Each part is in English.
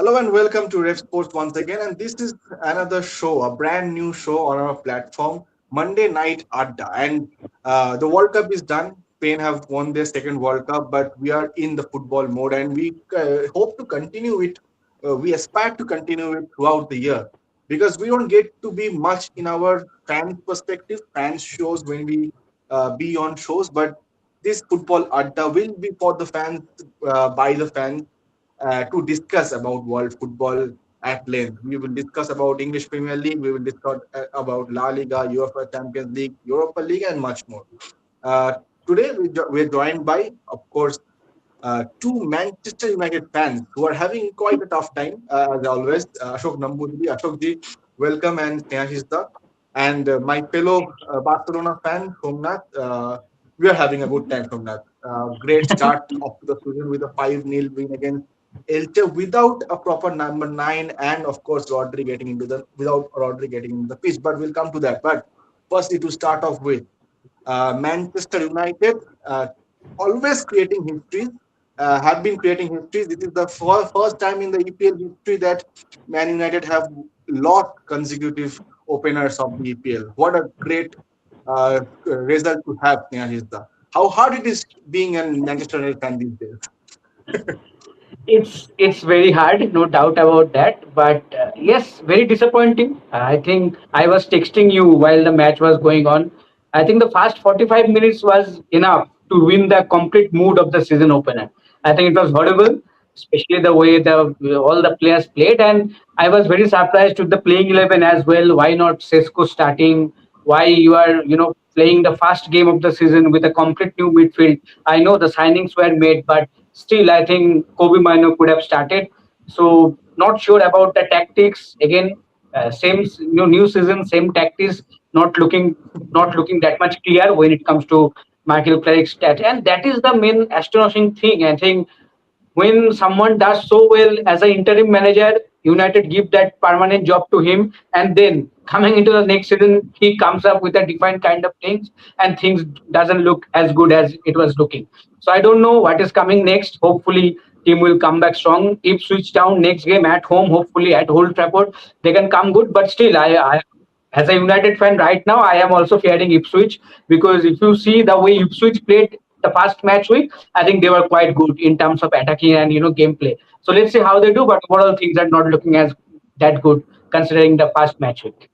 Hello and welcome to Rev Sports once again. And this is another show, a brand new show on our platform, Monday Night Adda. And the World Cup is done. Spain have won their second World Cup, but we are in the football mode and we hope to continue it. We aspire to continue it throughout the year because we don't get to be much in our fan perspective, fans shows when we be on shows, but this football Adda will be for the fans, by the fans to discuss about world football at length. We will discuss about English Premier League. We will discuss about La Liga, UEFA Champions League, Europa League, and much more. Uh, Today, we're joined by, of course, two Manchester United fans who are having quite a tough time, as always. Ashok Nambudri, Ashok ji, welcome, and Snehashista. And my fellow Barcelona fan, Somnath, we are having a good time, Somnath. Great start of the season with a 5-0 win against Elche without a proper number nine, and of course, Rodri getting into the without Rodri getting into the pitch. But we'll come to that. But firstly, to start off with, Manchester United always creating histories, have been creating histories. This is the first time in the EPL history that Man United have lost consecutive openers of the EPL. What a great result to have, Snehajita. How hard it is being a Manchester United fan these days. It's very hard, no doubt about that. But yes, very disappointing. I think I was texting you while the match was going on. I think the first 45 minutes was enough to ruin the complete mood of the season opener. I think it was horrible, especially the way the all the players played, and I was very surprised with the playing 11 as well. Why not Sesko starting? Why you are playing the first game of the season with a complete new midfield? I know the signings were made, but still, I think Kobe Mino could have started. So not sure about the tactics. Again, same new season, same tactics. Not looking that much clear when it comes to Michael Carrick's stat, and that is the main astonishing thing. I think when someone does so well as an interim manager, United give that permanent job to him, and then coming into the next season, he comes up with a different kind of things, and things doesn't look as good as it was looking. So I don't know what is coming next. Hopefully, team will come back strong. If switch down next game at home, hopefully at Old Trafford, they can come good. But still, I as a United fan right now, I am also fearing Ipswich because if you see the way Ipswich played the first match week, I think they were quite good in terms of attacking and gameplay. So let's see how they do. But overall, things are not looking as that good considering the first match week.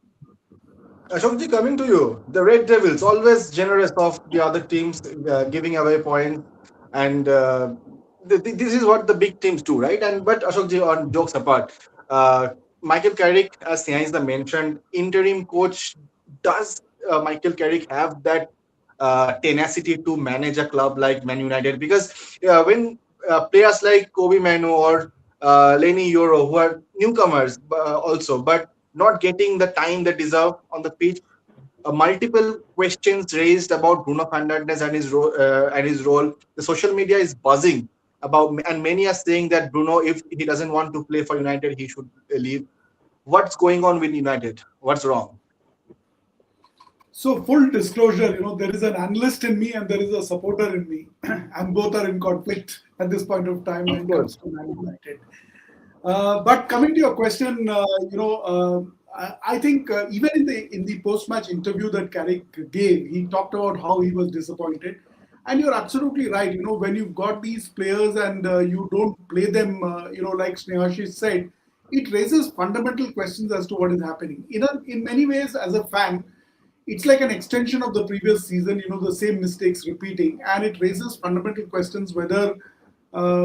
Ashokji, coming to you, the Red Devils always generous of the other teams, giving away points, and this is what the big teams do, right? And but Ashokji, on jokes apart, Michael Carrick, as Sneha mentioned, interim coach. Does Michael Carrick have that tenacity to manage a club like Man United? Because when players like Kobe Manu or Lenny Euro, who are newcomers also, but not getting the time they deserve on the pitch. Multiple questions raised about Bruno Fernandes and his role. The social media is buzzing about, and many are saying that Bruno, if he doesn't want to play for United, he should leave. What's going on with United? What's wrong? So, full disclosure, there is an analyst in me and there is a supporter in me, and both are in conflict at this point of time when Of it course. comes to Man United. But coming to your question, I think even in the post-match interview that Carrick gave, he talked about how he was disappointed. And you're absolutely right. When you've got these players and you don't play them, like Snehashi said, it raises fundamental questions as to what is happening. In many ways, as a fan, it's like an extension of the previous season, the same mistakes repeating. And it raises fundamental questions whether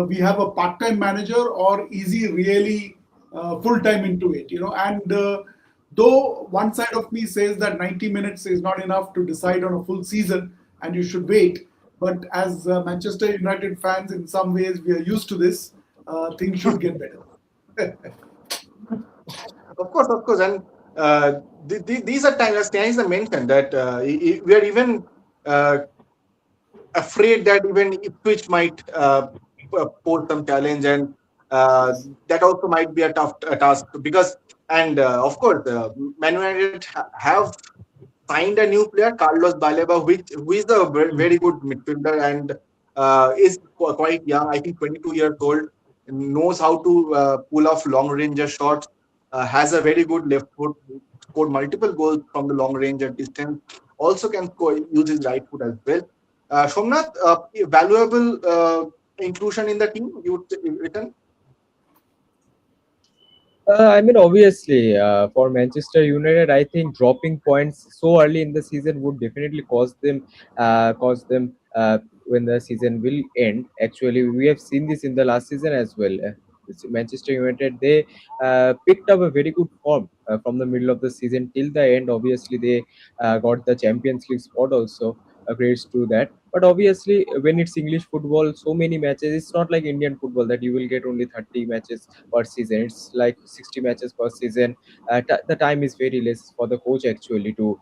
we have a part-time manager or is he really full-time into it, And though one side of me says that 90 minutes is not enough to decide on a full season and you should wait. But as Manchester United fans, in some ways, we are used to this. Things should get better. Of course, and these are times, as Tianisa mentioned, that we are even uh, afraid that even Ipswich might pose some challenge, and uh, that also might be a tough task because, and of course, Man United have signed a new player, Carlos Baleba, who is a very good midfielder and is quite young. I think 22 years old. knows how to pull off long ranger shots, has a very good left foot, scored multiple goals from the long range and distance, also can use his right foot as well. Somnath, valuable inclusion in the team, you would written? I mean, obviously, for Manchester United, I think dropping points so early in the season would definitely cause them when the season will end. Actually, we have seen this in the last season as well. Manchester United, they picked up a very good form from the middle of the season till the end. Obviously, they got the Champions League spot also. Grades to that. But obviously, when it's English football, so many matches. It's not like Indian football that you will get only 30 matches per season. It's like 60 matches per season. The time is very less for the coach actually to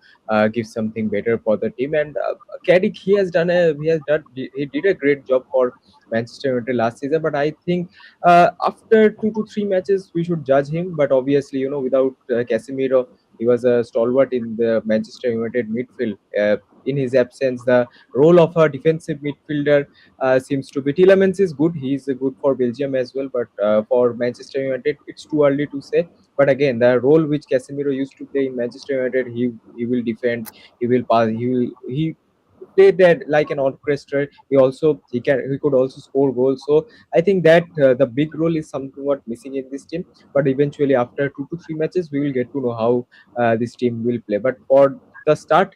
give something better for the team. And Carrick, he did a great job for Manchester United last season. But I think after 2 to 3 matches, we should judge him. But obviously, without Casemiro, he was a stalwart in the Manchester United midfield. In his absence, the role of a defensive midfielder seems to be. Tielemans is good. He's good for Belgium as well, but for Manchester United, it's too early to say. But again, the role which Casemiro used to play in Manchester United, he will defend, he will pass, he played that like an orchestra. He could also score goals. So I think that the big role is somewhat missing in this team. But eventually, after 2 to 3 matches, we will get to know how this team will play. But for the start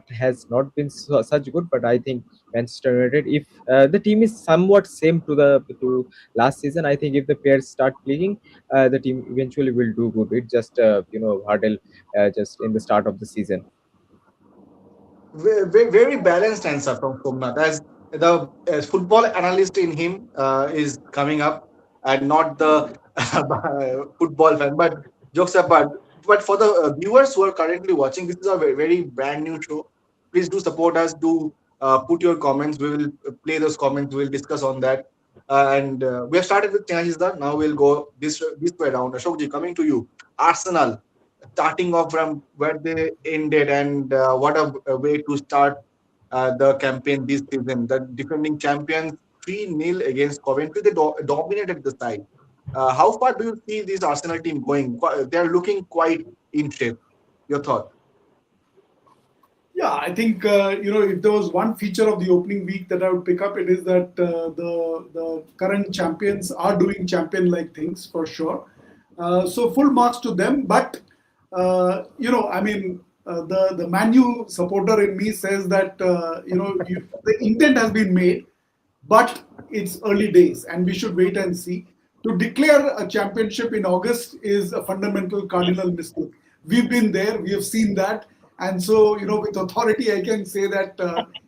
has not been such good. But I think Manchester United, if the team is somewhat same to last season, I think if the players start clicking, the team eventually will do good. It just hurdle just in the start of the season. Very balanced answer from Somnath, as the as football analyst in him is coming up, and not the football fan. But jokes apart, but for the viewers who are currently watching, this is a very brand new show. Please do support us. Do put your comments. We will play those comments. We will discuss on that. And we have started with Chennai. Now we'll go this way around. Ashokji, coming to you. Arsenal, starting off from where they ended, and what a way to start the campaign this season. The defending champions 3-0 against Coventry, they dominated the side. How far do you see this Arsenal team going? They're looking quite in shape. Your thought? Yeah, I think if there was one feature of the opening week that I would pick up, it is that the current champions are doing champion-like things for sure. So full marks to them. But I mean, the Manu supporter in me says that the intent has been made, but it's early days, and we should wait and see. To declare a championship in August is a fundamental cardinal mistake. We've been there, we have seen that, and so with authority, I can say that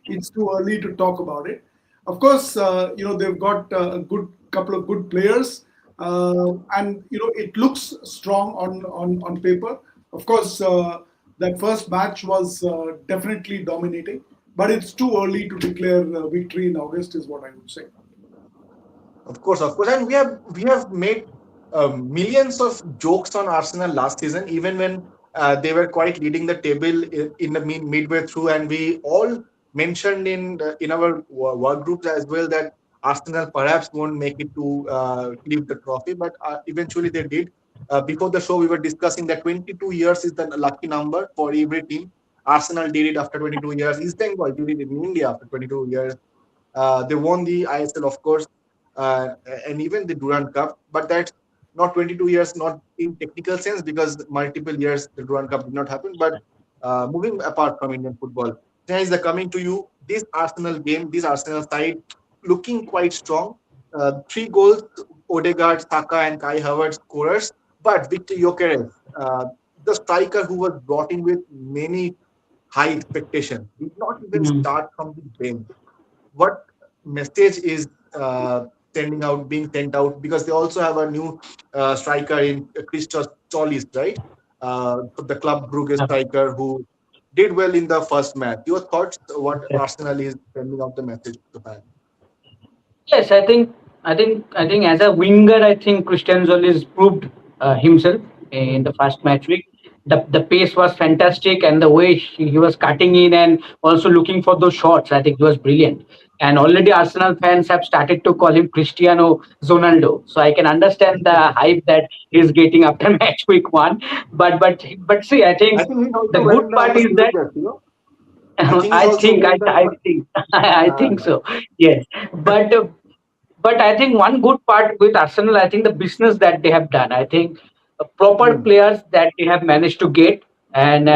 it's too early to talk about it. Of course, they've got a good couple of good players, and it looks strong on paper. Of course, that first match was definitely dominating, but it's too early to declare victory in August, is what I would say. Of course, and we have made millions of jokes on Arsenal last season, even when they were quite leading the table in the midway through, and we all mentioned in our work groups as well that Arsenal perhaps won't make it to leave the trophy, but eventually they did. Before the show, we were discussing that 22 years is the lucky number for every team. Arsenal did it after 22 years. East Bengal did it in India after 22 years. They won the ISL, of course, uh, and even the Durand Cup. But that's not 22 years, not in technical sense, because multiple years the Durand Cup did not happen. But moving apart from Indian football, is the coming to you. This Arsenal game, this Arsenal side, looking quite strong. Three goals, Odegaard, Saka, and Kai Havertz scorers. But Victor Gyökeres, the striker who was brought in with many high expectations, did not even Mm. start from the bench. What message is sending out, being sent out? Because they also have a new striker in Christos Solis, right? The club Brugge striker who did well in the first match. Your thoughts? What Arsenal is sending out the message to fans? Yes, I think as a winger, I think Christian Zolis proved himself in the first match week. The pace was fantastic, and the way he was cutting in and also looking for those shots, I think he was brilliant. And already Arsenal fans have started to call him Cristiano Ronaldo. So I can understand the hype that he's getting after match week one. But see, I I think think he's the also good wearing the part number is zero that jersey, I think he's I also think wearing the I number. think I think Uh, so. Yes, but I think one good part with Arsenal, I think the business that they have done. I think proper hmm, players that they have managed to get, and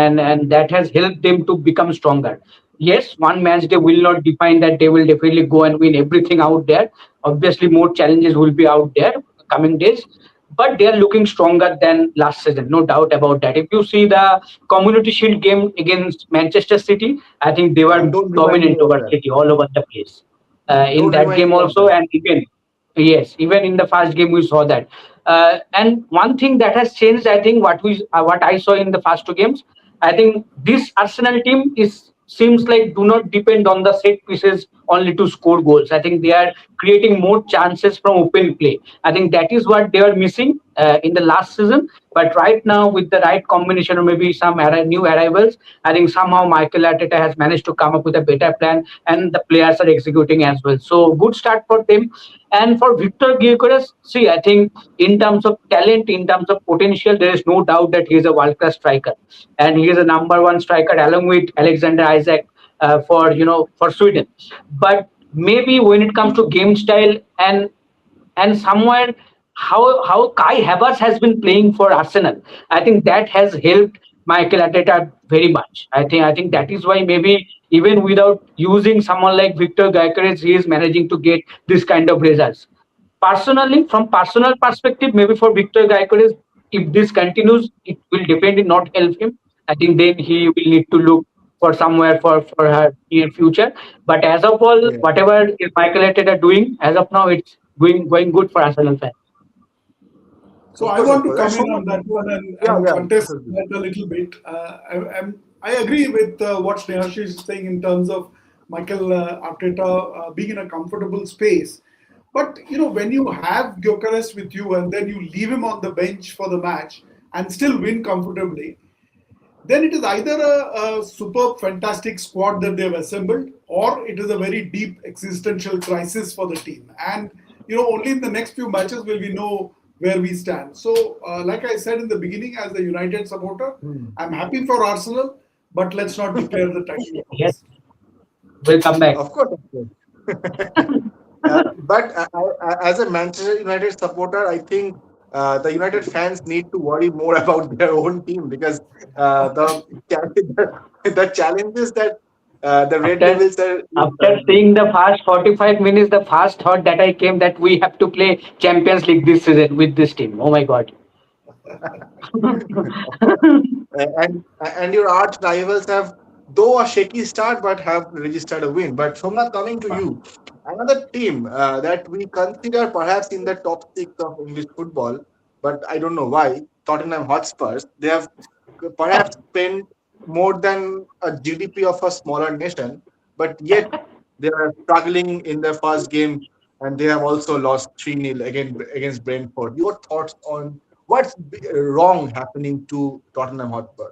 that has helped them to become stronger. Yes, one match they will not define that they will definitely go and win everything out there. Obviously, more challenges will be out there coming days, but they are looking stronger than last season, no doubt about that. If you see the Community Shield game against Manchester City, I think they were don't remind me dominant of over that. City all over the place in Don't that remind game me of also, that. and even yes, even in the first game we saw that. And one thing that has changed, I think, what I saw in the first two games, I think this Arsenal team is seems like do not depend on the set pieces only to score goals. I think they are creating more chances from open play. I think that is what they are missing in the last season. But right now, with the right combination or maybe some new arrivals, I think somehow Michael Arteta has managed to come up with a better plan, and the players are executing as well. So good start for them. And for Victor Gyökeres, see, I think in terms of talent, in terms of potential, there is no doubt that he is a world class striker, and he is a number one striker along with Alexander Isaac for for Sweden. But maybe when it comes to game style and somewhere how Kai Havertz has been playing for Arsenal, I think that has helped Michael Arteta very much. I think that is why maybe even without using someone like Victor Gyökeres, he is managing to get this kind of results. Personally, from personal perspective, maybe for Victor Gyökeres, if this continues, it will definitely not help him. I think then he will need to look for somewhere for her near future. But as of all, Yeah. whatever is Michael Arteta doing as of now, it's going good for Arsenal fans. So I Of want to course. And come in so on that one yeah, and yeah. contest Absolutely. that a little bit. I agree with what Snehashi is saying in terms of Michael Arteta being in a comfortable space. But when you have Gyökeres with you and then you leave him on the bench for the match and still win comfortably, then it is either a superb, fantastic squad that they've assembled, or it is a very deep existential crisis for the team. And only in the next few matches will we know where we stand. So, like I said in the beginning, as a United supporter, Hmm. I'm happy for Arsenal, but let's not declare the title Yes, winners. will come back. Of course, of course. But as a Manchester United supporter, I think the United fans need to worry more about their own team because the challenges that the Red After Devils are after seeing the first 45 minutes, the first thought that I came that we have to play Champions League this season with this team. Oh my God. and your arch rivals have though a shaky start but have registered a win. But Somnath, coming to you, another team that we consider perhaps in the top six of English football, but I don't know why. Tottenham Hotspurs. They have perhaps spent more than a GDP of a smaller nation, but yet they are struggling in their first game, and they have also lost 3-0 against Brentford. Your thoughts on what's wrong happening to Tottenham Hotspur?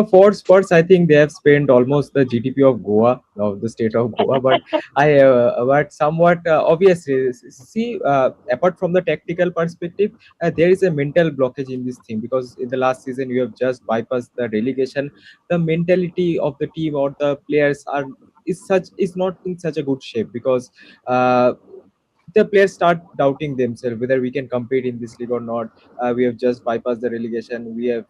For Spurs, I think they have spent almost the GDP of Goa, of the state of Goa. But somewhat obviously, see, apart from the tactical perspective, there is a mental blockage in this thing because in the last season you have just bypassed the relegation. The mentality of the team or the players is not in such a good shape because. The players start doubting themselves whether we can compete in this league or not. We have just bypassed the relegation. We have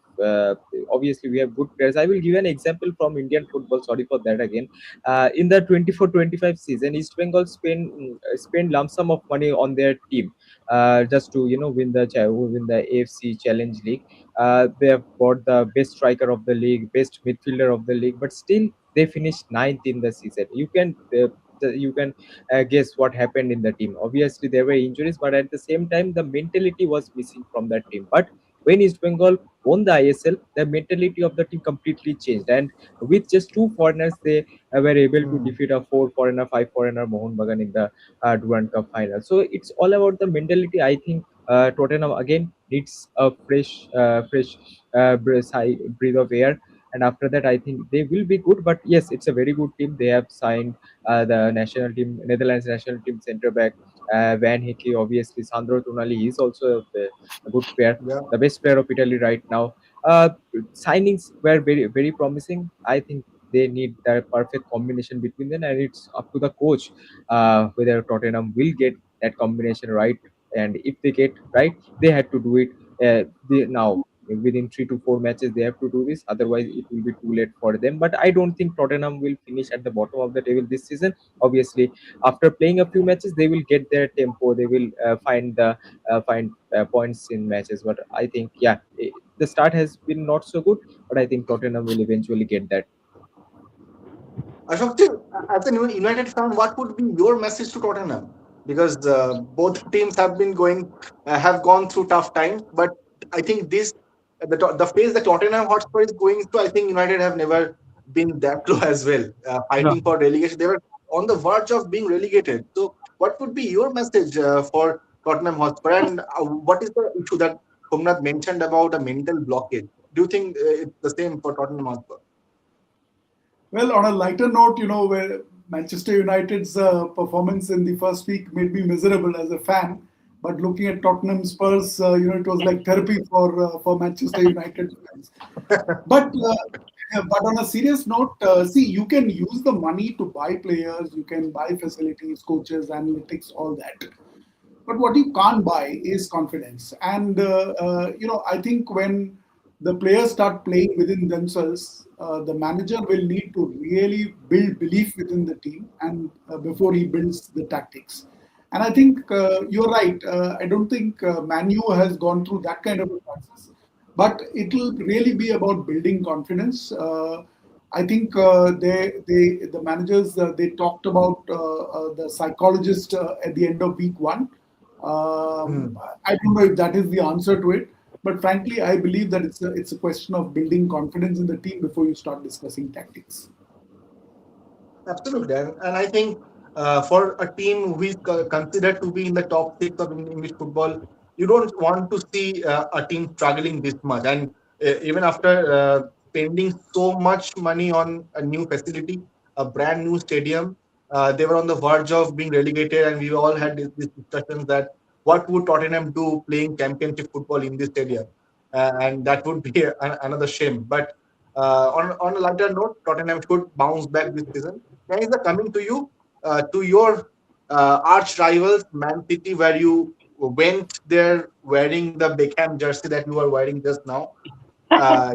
obviously we have good players. I will give an example from Indian football. Sorry for that again. In the 24-25 season, East Bengal spend lump sum of money on their team just to win the AFC Challenge League. They have bought the best striker of the league, best midfielder of the league, but still they finished ninth in the season. You can guess what happened in the team. Obviously, there were injuries, but at the same time, the mentality was missing from that team. But when East Bengal won the ISL, the mentality of the team completely changed. And with just two foreigners, they were able to Hmm. defeat a four foreigner, five foreigner Mohun Bagan in the Durand Cup final. So it's all about the mentality. I think Tottenham again needs a fresh breath of air. and after that I think they will be good. But yes, it's a very good team. They have signed the national team, Netherlands national team center back Van Hickey, obviously Sandro Tonali is also a good player, Yeah. the best player of Italy right now. Uh, Signings were very promising. I think they need the perfect combination between them, and it's up to the coach whether Tottenham will get that combination right. And if they get right, they had to do it now. Within 3 to 4 matches, they have to do this. Otherwise, it will be too late for them. But I don't think Tottenham will finish at the bottom of the table this season. Obviously, after playing a few matches, they will get their tempo. They will find points in matches. But I think, yeah, the start has been not so good. But I think Tottenham will eventually get that. Ashok, as a United fan, what would be your message to Tottenham? Because both teams have gone through tough times, but I think the phase that Tottenham Hotspur is going through, I think United have never been that low as well, No. fighting for relegation. They were on the verge of being relegated. So, what would be your message for Tottenham Hotspur, and what is the issue that Kumnath mentioned about a mental blockage? Do you think it's the same for Tottenham Hotspur? Well, on a lighter note, where Manchester United's performance in the first week made me miserable as a fan. But looking at Tottenham Spurs, it was like therapy for Manchester United fans. But on a serious note, see, you can use the money to buy players, you can buy facilities, coaches, analytics, all that. But what you can't buy is confidence. And I think when the players start playing within themselves, the manager will need to really build belief within the team, and before he builds the tactics. And I think you're right. I don't think Manu has gone through that kind of a process, but it will really be about building confidence. I think the managers they talked about the psychologist at the end of week one. Hmm. I don't know if that is the answer to it, but frankly, I believe that it's a question of building confidence in the team before you start discussing tactics. Absolutely, and I think for a team who is considered to be in the top six of English football, you don't want to see a team struggling this much. And even after spending so much money on a new facility, a brand new stadium, they were on the verge of being relegated, and we all had this discussions that what would Tottenham do playing championship football in this stadium, and that would be another shame. But on a lighter note, Tottenham should bounce back this season. Guys are coming to your arch rivals, Man City, where you went there wearing the Beckham jersey that you are wearing just now.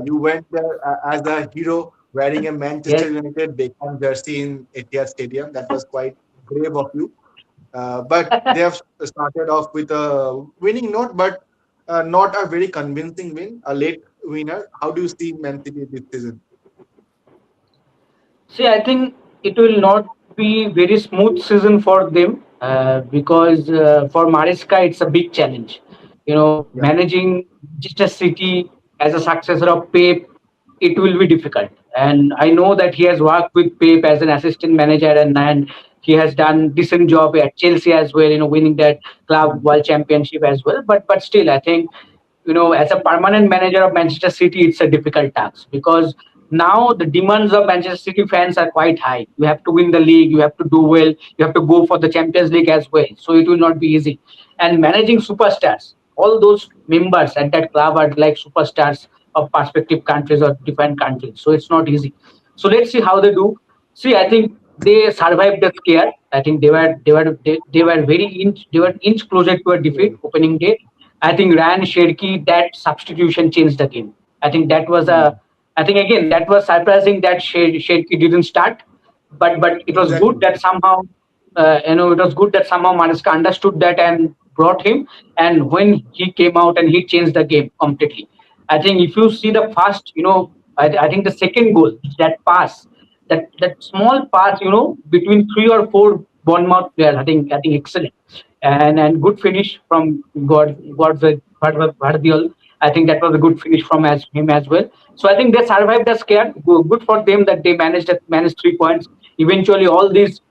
You went there as a hero wearing a Yes. Manchester United Beckham jersey in Etihad Stadium. That was quite brave of you. But they have started off with a winning note, but not a very convincing win, a late winner. How do you see Man City this season? See, I think it will not be very smooth season for them because for Maresca it's a big challenge. Yeah. Managing Manchester City as a successor of Pep, it will be difficult. And I know that he has worked with Pep as an assistant manager, and he has done decent job at Chelsea as well. Winning that club Hmm. world championship as well. But still, I think as a permanent manager of Manchester City, it's a difficult task because now the demands of Manchester City fans are quite high. You have to win the league, you have to do well, you have to go for the Champions League as well. So it will not be easy. And managing superstars, all those members at that club are like superstars of perspective countries or different countries. So it's not easy. So let's see how they do. See, I think they survived the scare. I think they were they were inch closer to a defeat Yes. opening day. I think Ryan Sherky, that substitution changed the game. I think that was Hmm. a, I think again that was surprising that Sherky didn't start, but it was good Exactly. that somehow, it was good that somehow Manesca understood that and brought him. And when he came out and he changed the game completely. I think if you see the first, I think the second goal, that pass, that small pass, between three or four Bournemouth players, I think excellent, and good finish from Guardiol. I think that was a good finish from him as well. So I think they survived the scare. Good for them that they managed 3 points. Eventually, all these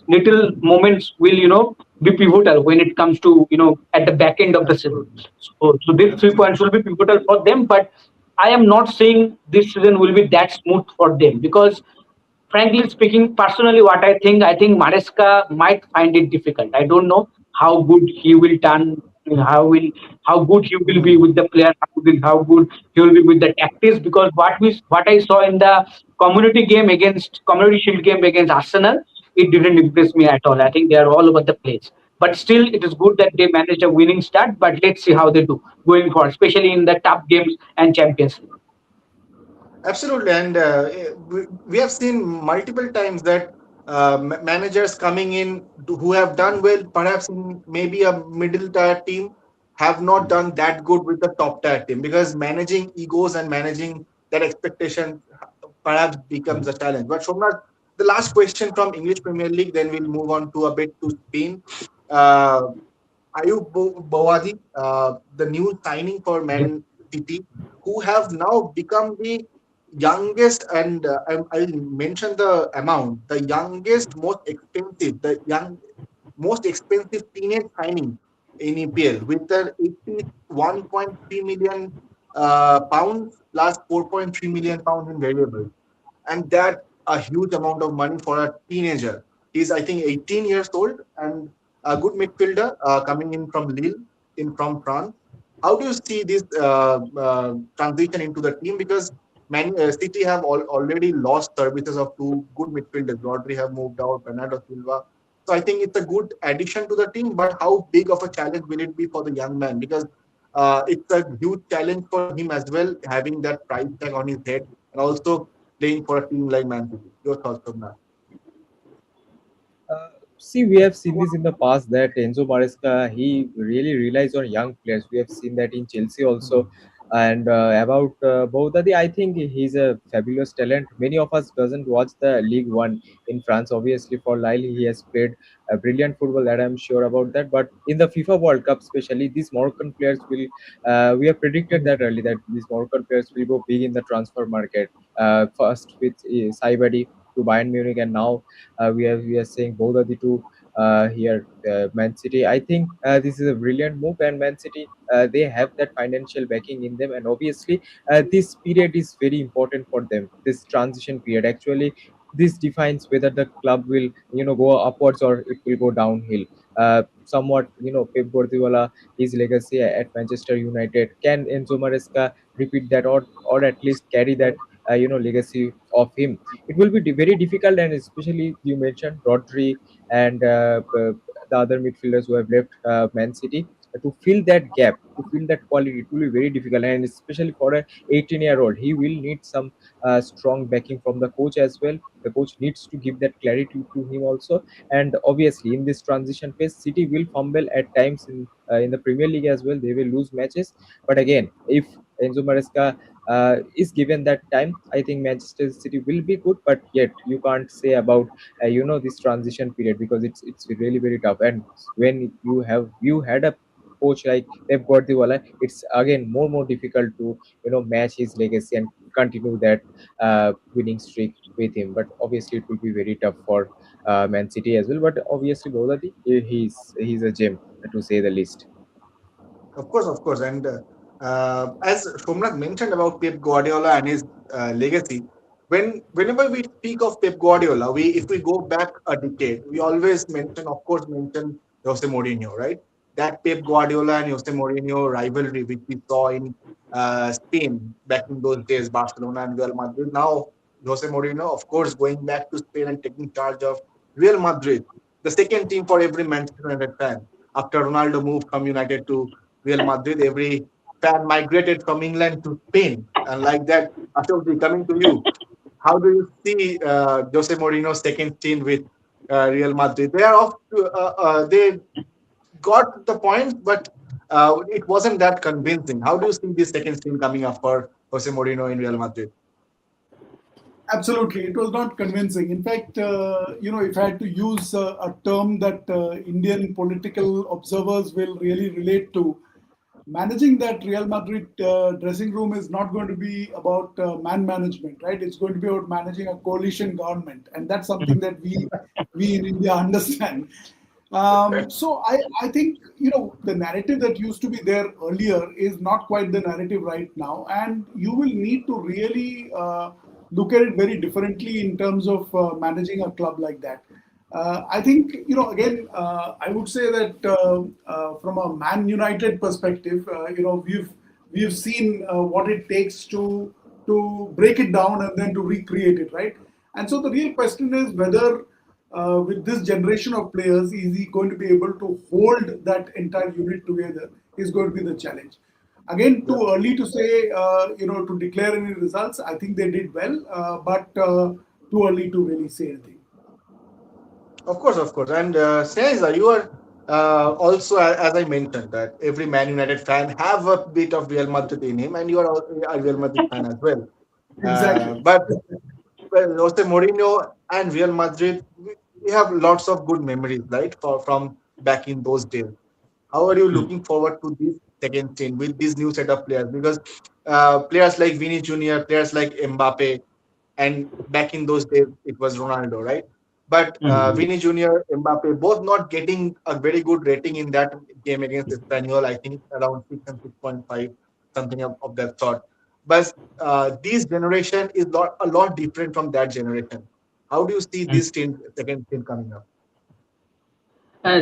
little moments will be pivotal when it comes to at the back end of the season. Absolutely. So these 3 points will Absolutely. be pivotal for them. But I am not saying this season will be that smooth for them, because frankly speaking, personally, what I think Maresca might find it difficult. I don't know how good he will turn, how good he will be with the player, how good he will be with the tactics. Because what I saw in the community shield game against Arsenal, it didn't impress me at all. I think they are all over the place. But still, it is good that they manage a winning start. But let's see how they do going forward, especially in the tough games and Champions League. Absolutely, and we have seen multiple times that managers coming in who have done well, perhaps in maybe a middle tier team, have not done that good with the top tier team, because managing egos and managing that expectation perhaps becomes a challenge. But Somnath, the last question from English Premier League, then we'll move on to a bit to Spain. Uh, Ayub Bawadi, the new signing for Man City, who have now become the youngest, and I'll mention the amount, the youngest, most expensive teenage signing in EPL, with an 81.3 million pounds plus 4.3 million pounds in variables, and that a huge amount of money for a teenager. He's, I think, 18 years old and a good midfielder coming in from Lille, in from France. How do you see this transition into the team? Because City have already lost services of two good midfielders. Rodri have moved out, Bernardo Silva. So I think it's a good addition to the team. But how big of a challenge will it be for the young man? Because it's a huge challenge for him as well, having that price tag on his head, and also playing for a team like Man City. Your thoughts on that? See, we have seen this in the past that Enzo Maresca he really relies on young players. We have seen that in Chelsea also. And about Boudadi, I think he's a fabulous talent. Many of us doesn't watch the League One in France. Obviously, for Lille, he has played brilliant football. That I'm sure about that. But in the FIFA World Cup, especially these Moroccan players will. We have predicted that early that these Moroccan players will go big in the transfer market. First with Saibadi to Bayern Munich, and now we are saying both of the two here Man City. I think this is a brilliant move, and Man City they have that financial backing in them, and obviously this period is very important for them. This transition period actually this defines whether the club will go upwards or it will go downhill. Somewhat Pep Guardiola, his legacy at Manchester United, can Enzo Maresca repeat that, or at least carry that legacy of him? It will be very difficult, and especially you mentioned Rodri and the other midfielders who have left Man City, to fill that gap, to fill that quality, it will be very difficult, and especially for a 18-year-old, he will need some strong backing from the coach as well. The coach needs to give that clarity to him also, and obviously in this transition phase, City will fumble at times in the Premier League as well. They will lose matches, but again, if Enzo Maresca is given that time, I think Manchester City will be good. But yet, you can't say about this transition period, because it's really very tough. And when you had a coach like Pep Guardiola, it's again more difficult to match his legacy and continue that winning streak with him. But obviously, it will be very tough for Man City as well. But obviously, Bodadi, he's a gem to say the least. Of course. And as Somnath mentioned about Pep Guardiola and his legacy, whenever we speak of Pep Guardiola, if we go back a decade, we always mention Jose Mourinho, right? That Pep Guardiola and Jose Mourinho rivalry, which we saw in Spain back in those days, Barcelona and Real Madrid. Now, Jose Mourinho, of course, going back to Spain and taking charge of Real Madrid, the second team for every Manchester United fan. After Ronaldo moved from United to Real Madrid, every fan migrated from England to Spain. And like that, Ashok, coming to you, how do you see Jose Mourinho's second stint with Real Madrid? They are off. They got the points, but it wasn't that convincing. How do you see this second stint coming up for Jose Mourinho in Real Madrid? Absolutely, it was not convincing. In fact, if I had to use a term that Indian political observers will really relate to, managing that Real Madrid dressing room is not going to be about man management, right? It's going to be about managing a coalition government, and that's something that we in India understand. So I think the narrative that used to be there earlier is not quite the narrative right now, and you will need to really look at it very differently in terms of managing a club like that. I think again I would say that from a Man United perspective, we've seen what it takes to break it down and then to recreate it, right? And so the real question is whether with this generation of players, is he going to be able to hold that entire unit together? Is going to be the challenge. Again, Yeah. too early to say, to declare any results. I think they did well, but too early to really say anything. Of course, of course. And Sneha, you are also, as I mentioned, that every Man United fan have a bit of Real Madrid in him, and you are a Real Madrid fan as well. Exactly. But well, Jose Mourinho and Real Madrid, we have lots of good memories, right, from back in those days. How are you looking forward to this second team with this new set of players? Because players like Vini Jr., players like Mbappe, and back in those days it was Ronaldo, right? But Mhm. Vini Jr., Mbappe, both not getting a very good rating in that game against Espanyol. I think around 6 and 6.5, something of that sort. But this generation is a lot different from that generation. How do you see this team, second team coming up?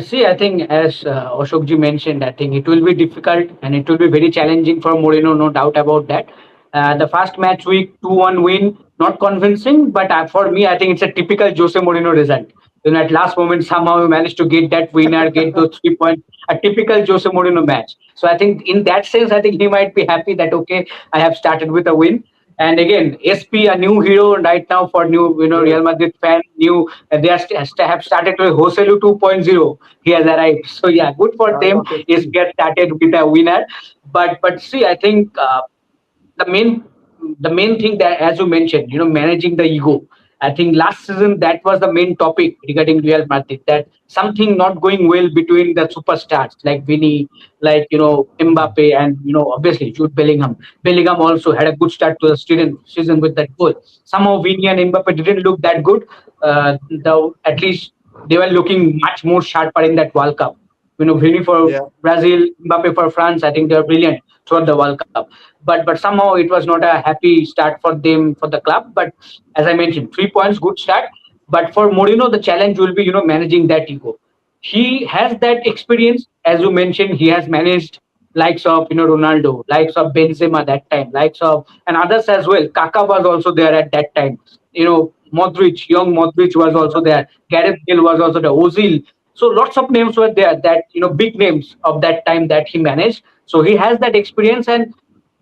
See, I think as Ashokji mentioned, I think it will be difficult and it will be very challenging for Moreno, no doubt about that. The first match week, 2-1 win, not convincing, but for me, I think it's a typical Jose Mourinho result. At last moment, somehow we managed to get that winner, get those 3 points, a typical Jose Mourinho match. So I think in that sense, I think he might be happy that, okay, I have started with a win. And again, SP, a new hero right now for new, Yes. Real Madrid fan, new, they are have started with Joselu 2.0. He has arrived. So yeah, good for them. Okay. Is get started with a winner. But see, I think the main the main thing that, as you mentioned, managing the ego. I think last season that was the main topic regarding Real Madrid, that something not going well between the superstars like Vini, like Mbappe, and obviously Jude Bellingham. Bellingham also had a good start to the season with that goal. Somehow Vini and Mbappe didn't look that good. Though at least they were looking much more sharper in that World Cup. Vini for Yeah. Brazil, Mbappe for France. I think they were brilliant throughout the World Cup. But somehow it was not a happy start for them, for the club. But as I mentioned, 3 points, good start. But for Mourinho, the challenge will be managing that ego. He has that experience, as you mentioned. He has managed likes of Ronaldo, likes of Benzema that time, likes of and others as well. Kaka was also there at that time. Modric, young Modric was also there. Gareth Bale was also there. Ozil. So lots of names were there, that big names of that time that he managed. So he has that experience. And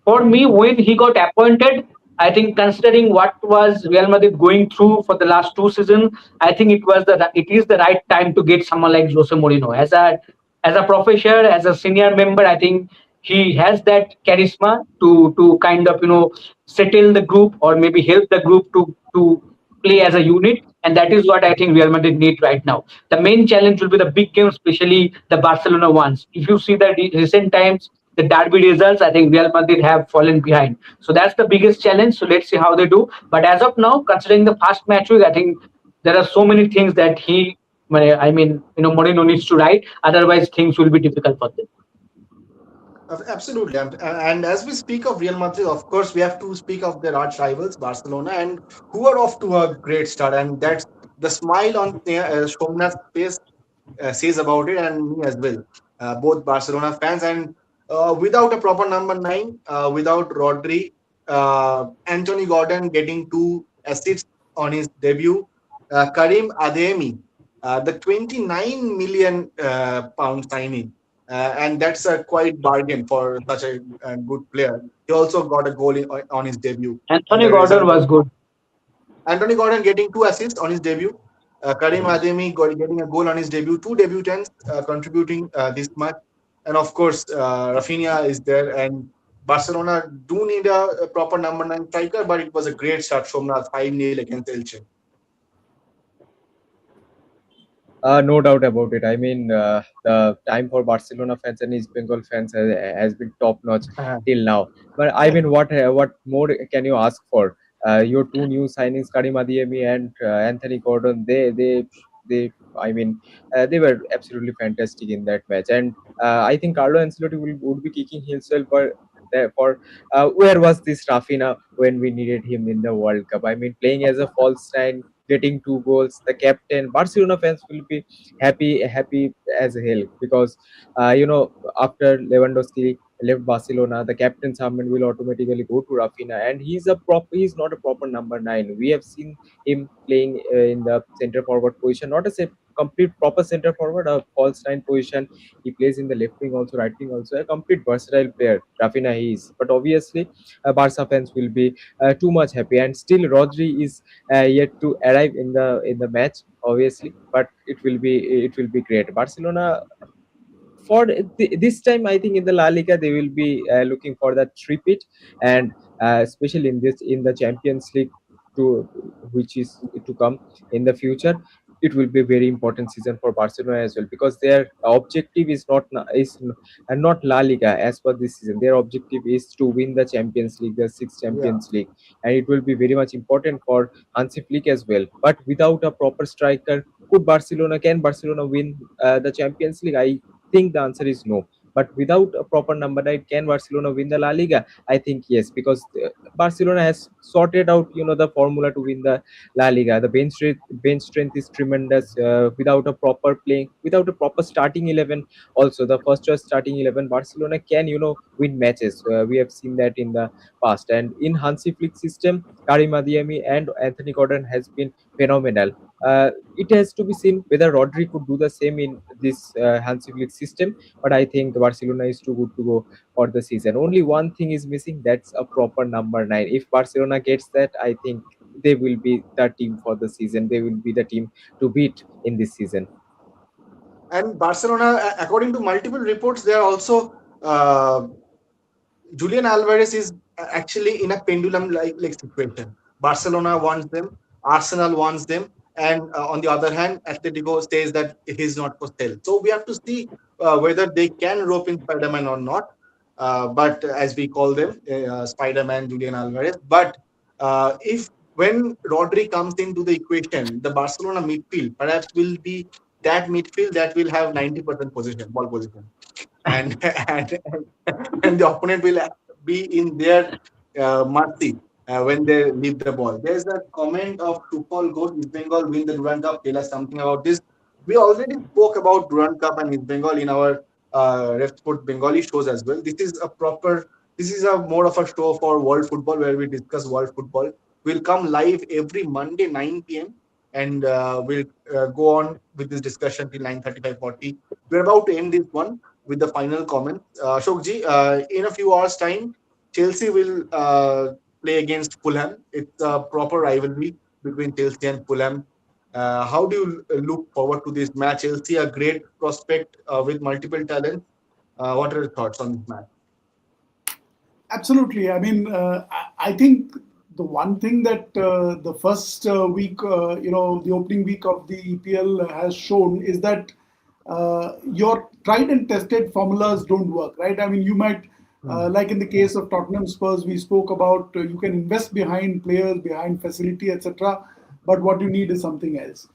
for me, when he got appointed, I think considering what was Real Madrid going through for the last two seasons, I think it is the right time to get someone like Jose Mourinho as a professor, as a senior member. I think he has that charisma to kind of settle the group, or maybe help the group to play as a unit. And that is what I think Real Madrid need right now. The main challenge will be the big games, especially the Barcelona ones. If you see the recent times, the derby results, I think Real Madrid have fallen behind. So that's the biggest challenge. So let's see how they do. But as of now, considering the past match week, I think there are so many things that I mean, Mourinho needs to write. Otherwise, things will be difficult for them. Absolutely. And as we speak of Real Madrid, of course, we have to speak of their arch rivals, Barcelona, and who are off to a great start. And that's the smile on Shomnath's face says about it, and me as well. Both Barcelona fans, and without a proper number nine, without Rodri, Anthony Gordon getting 2 assists on his debut, Karim Adeyemi, the 29 million pound signing, and that's a quite bargain for such a good player. He also got a goal on his debut, and Anthony the Gordon result of was good. Anthony Gordon getting 2 assists on his debut. Karim Yes. Adeyemi getting a goal on his debut. Two debutants contributing this much, and of course Rafinha is there. And Barcelona do need a proper number nine striker, but it was a great start. Somnath 5-0 against Elche. No doubt about it. I mean, the time for Barcelona fans and East Bengal fans has been top notch till now. But I mean, what more can you ask for? Your two new signings, Karim Adeyemi and Anthony Gordon, they They, I mean, they were absolutely fantastic in that match. And I think Carlo Ancelotti would be kicking himself for where was this Rafinha when we needed him in the World Cup? I mean, playing as a false nine, getting 2 goals, the captain. Barcelona fans will be happy as hell because after Lewandowski left Barcelona, the captain's armband will automatically go to Rafinha, and he's not a proper number nine. We have seen him playing in the center forward position, not as a complete proper center forward, a false nine position. He plays in the left wing also, right wing also, a complete versatile player. Rafinha he is, but obviously, Barca fans will be too much happy, and still Rodri is yet to arrive in the match, obviously, but it will be great. Barcelona for this time, I think in the La Liga they will be looking for that repeat, and especially in the Champions League, to which is to come in the future. It will be a very important season for Barcelona as well, because their objective is not La Liga as per this season. Their objective is to win the Champions League, the sixth Yeah. Champions League, and it will be very much important for Hansi Flick as well. But without a proper striker, can Barcelona win the Champions League? I think the answer is no. But without a proper number nine, can Barcelona win the La Liga? I think yes, because Barcelona has sorted out, the formula to win the La Liga. The bench strength is tremendous. Without a proper playing, without a proper starting 11, also the first choice starting 11, Barcelona can, win matches. We have seen that in the past. And in Hansi Flick system, Karim Adeyemi and Anthony Gordon has been phenomenal. It has to be seen whether Rodri could do the same in this Hansi Flick system. But I think Barcelona is too good to go for the season. Only one thing is missing. That's a proper number nine. If Barcelona gets that, I think they will be the team for the season. They will be the team to beat in this season. And Barcelona, according to multiple reports, they are also uh, Julian Alvarez is actually in a pendulum like situation. Barcelona wants them, Arsenal wants them, and on the other hand, Atletico says that he's not for sale. So we have to see whether they can rope in Spider-Man or not. But as we call them, Spider-Man, Julian Alvarez. But if when Rodri comes into the equation, the Barcelona midfield perhaps will be that midfield that will have 90% position, ball position, and and the opponent will be in their mercy when they leave the ball. There's a comment of Tupol goes East Bengal win the Durand Cup. Tell us something about this. We already spoke about Durand Cup and East Bengal in our Ref Sport Bengali shows as well. This is a more of a show for world football where we discuss world football. We'll come live every Monday 9 p.m. and we'll go on with this discussion till 9:35 40. We're about to end this one with the final comment. Shokji, in a few hours' time, Chelsea will play against Fulham. It's a proper rivalry between Chelsea and Fulham. How do you look forward to this match? Chelsea, a great prospect with multiple talents. What are your thoughts on this match? Absolutely. I mean, I think the one thing that the first week, the opening week of the EPL has shown is that your tried and tested formulas don't work, right? I mean, you might, Hmm. like in the case of Tottenham Spurs, we spoke about you can invest behind players, behind facility, etc. But what you need is something else.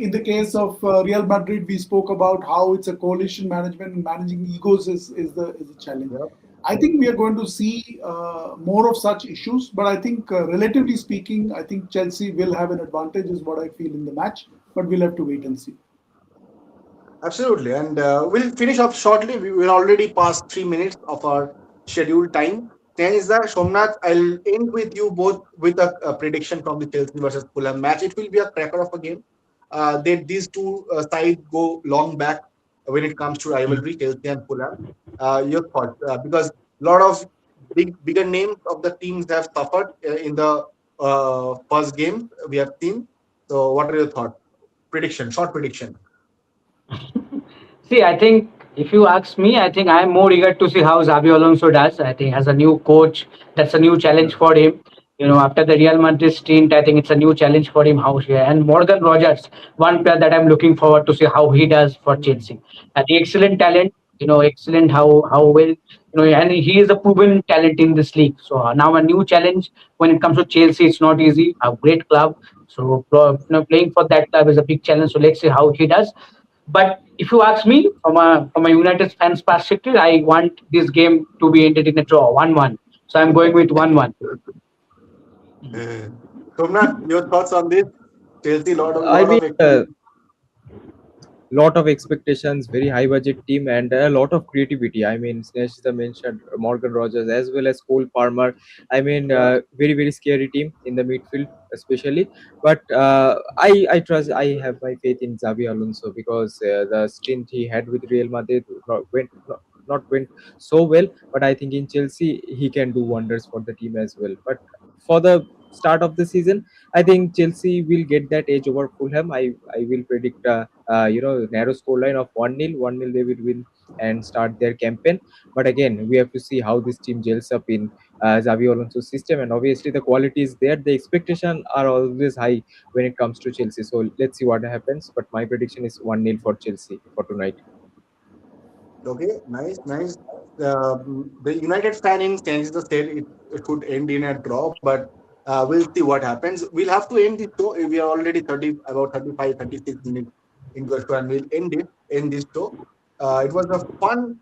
In the case of Real Madrid, we spoke about how it's a coalition management and managing egos is the challenge. Yep. I think we are going to see more of such issues, but I think, relatively speaking, I think Chelsea will have an advantage, is what I feel in the match. But we'll have to wait and see. Absolutely. And we'll finish up shortly. We will already pass 3 minutes of our scheduled time. Teniza, Somnath, I'll end with you both with a prediction from the Chelsea versus Fulham match. It will be a cracker of a game. These two sides go long back when it comes to rivalry, Chelsea and Fulham. Your thoughts? Because a lot of bigger names of the teams have suffered in the first game we have seen. So, what are your thoughts? Prediction, short prediction. See, I think if you ask me, I think I'm more eager to see how Xabi Alonso does. I think as a new coach, that's a new challenge for him. After the Real Madrid stint, I think it's a new challenge for him. And Morgan Rogers, one player that I'm looking forward to see how he does for Chelsea. And the excellent talent, excellent how well, and he is a proven talent in this league. So now a new challenge when it comes to Chelsea. It's not easy. A great club. So playing for that club is a big challenge. So let's see how he does. But if you ask me, from a United fans perspective, I want this game to be ended in a draw, 1-1. So I'm going with 1-1. Somnath, your thoughts on this? Chelsea, I lot mean, of expectations. lot of expectations, very high budget team, and a lot of creativity. I mean, Sneshita mentioned Morgan Rogers as well as Cole Palmer. I mean, Yeah. very very scary team in the midfield, especially. But I trust. I have my faith in Xavi Alonso because the stint he had with Real Madrid not went so well. But I think in Chelsea he can do wonders for the team as well. But for the start of the season, I think Chelsea will get that edge over Fulham. I will predict. Narrow scoreline of 1-0. 1-0 they will win and start their campaign. But again, we have to see how this team gels up in Xavi Alonso's system. And obviously, the quality is there. The expectation are always high when it comes to Chelsea. So let's see what happens. But my prediction is 1-0 for Chelsea for tonight. Okay, nice, nice. The United fan in Kansas said it should end in a draw, but we'll see what happens. We'll have to end this show. We are already 30, about 35, 36 minutes into the show, and we'll end this show. It was a fun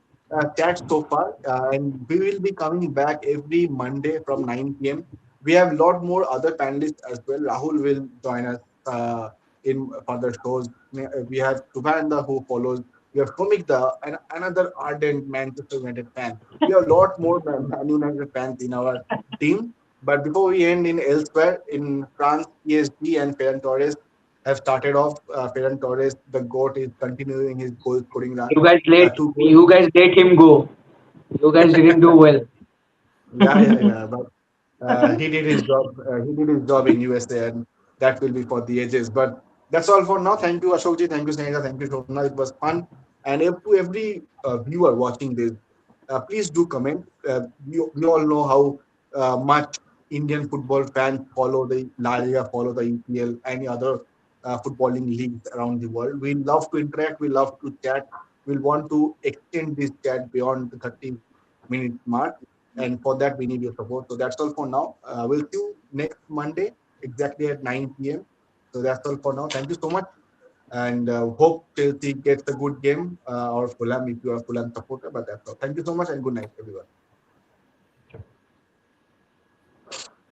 chat so far, and we will be coming back every Monday from 9 p.m. We have a lot more other panelists as well. Rahul will join us in further shows. We have Subhanda who follows. We have Sumikda, another ardent Manchester United fan. We have a lot more Man United fans in our team. But before we end in elsewhere, in France, PSG and Ferran Torres have started off. Ferran Torres, the GOAT, is continuing his goal scoring run. Two goals. You guys let him go. You guys didn't do well. Yeah. But he did his job. He did his job in USA, and that will be for the ages. But that's all for now. Thank you, Ashokji. Thank you, Sneha. Thank you, Shobna. It was fun. And to every viewer watching this, please do comment. We all know how much Indian football fans follow the La Liga, follow the EPL, any other footballing leagues around the world. We love to interact. We love to chat. We'll want to extend this chat beyond the 30-minute mark. And for that, we need your support. So that's all for now. We'll see you next Monday, exactly at 9 p.m. So that's all for now. Thank you so much. And hope Chelsea gets a good game or Fulham if you are Fulham supporter. But that's all. Thank you so much and good night, everyone.